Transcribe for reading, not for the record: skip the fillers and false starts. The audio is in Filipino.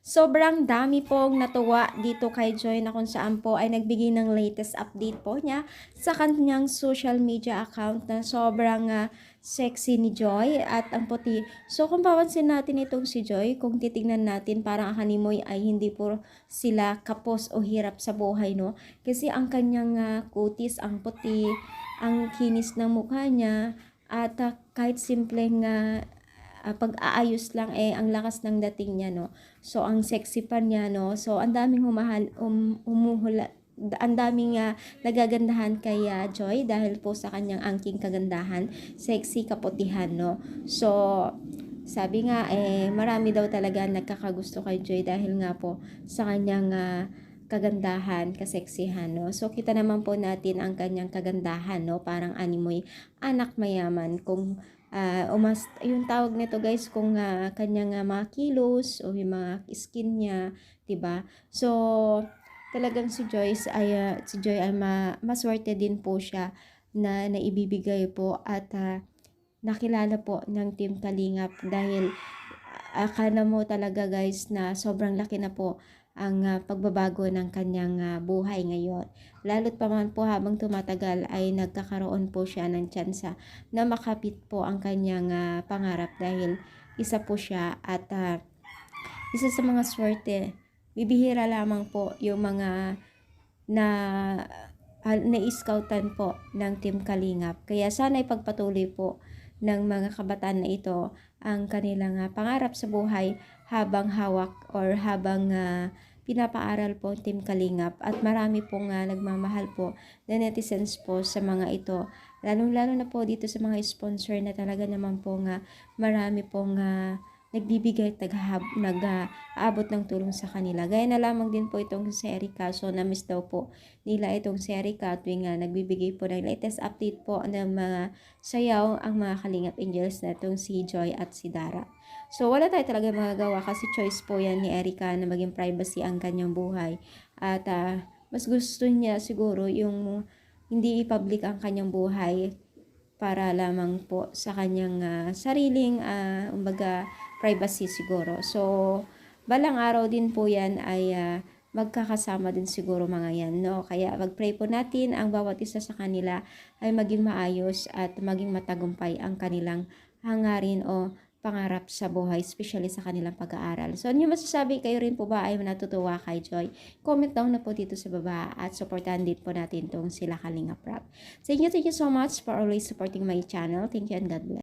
Sobrang dami pong natuwa dito kay Joy na kung saan po ay nagbigay ng latest update po niya sa kanyang social media account na sobrang sexy ni Joy at ang puti. So kung papansin natin itong si Joy, kung titignan natin parang ang hanimoy ay hindi po sila kapos o hirap sa buhay, no? Kasi ang kanyang kutis, ang puti, ang kinis ng mukha niya at kahit simpleng pag-aayos lang ang lakas ng dating niya, no. So ang sexy pa niya, no. So ang daming humuhula, ang daming nagagandahan kay Joy dahil po sa kanyang angking kagandahan, sexy, kaputihan, no. So sabi nga marami daw talaga nagkakagusto kay Joy dahil nga po sa kanyang kagandahan, kaseksihan, no. So kita naman po natin ang kanyang kagandahan, no. Parang animoy anak mayaman kung yung tawag nito guys kung kanyang mga kilos o yung mga skin niya, 'di ba? So talagang si Joy ay maswerte din po siya na naibibigay po at nakilala po ng Team Kalingap dahil akala mo talaga guys na sobrang laki na po ang pagbabago ng kanyang buhay ngayon. Lalo't pa man po habang tumatagal ay nagkakaroon po siya ng tsansa na makapit po ang kanyang pangarap dahil isa po siya at isa sa mga swerte. Bibihira lamang po yung mga na na-scoutan po ng Team Kalingap. Kaya sana ipagpatuloy po ng mga kabataan na ito ang kanilang pangarap sa buhay habang hawak or habang pinapaaral po Team Kalingap at marami pong nagmamahal po na netizens po sa mga ito, lalong-lalo na po dito sa mga sponsor na talaga naman po marami pong nagbibigay at nag-aabot ng tulong sa kanila. Gaya na lamang din po itong si Erica. So na-miss daw po nila itong si Erica tuwing nagbibigay po ng latest update po ng mga sayaw ang mga Kalingap Angels na itong si Joy at si Dara. So wala tayo talaga magagawa kasi choice po yan ni Erica na maging privacy ang kanyang buhay. At mas gusto niya siguro yung hindi i-public ang kanyang buhay para lamang po sa kanyang sariling umbaga privacy siguro. So balang araw din po yan ay magkakasama din siguro mga yan, no? Kaya mag-pray po natin ang bawat isa sa kanila ay maging maayos at maging matagumpay ang kanilang hangarin o pangarap sa buhay, especially sa kanilang pag-aaral. So, ano yung masasabi? Kayo rin po ba ay natutuwa kay Joy? Comment down na po dito sa baba at supportahan din po natin itong sila Kalingap Rap. Thank you so much for always supporting my channel. Thank you and God bless.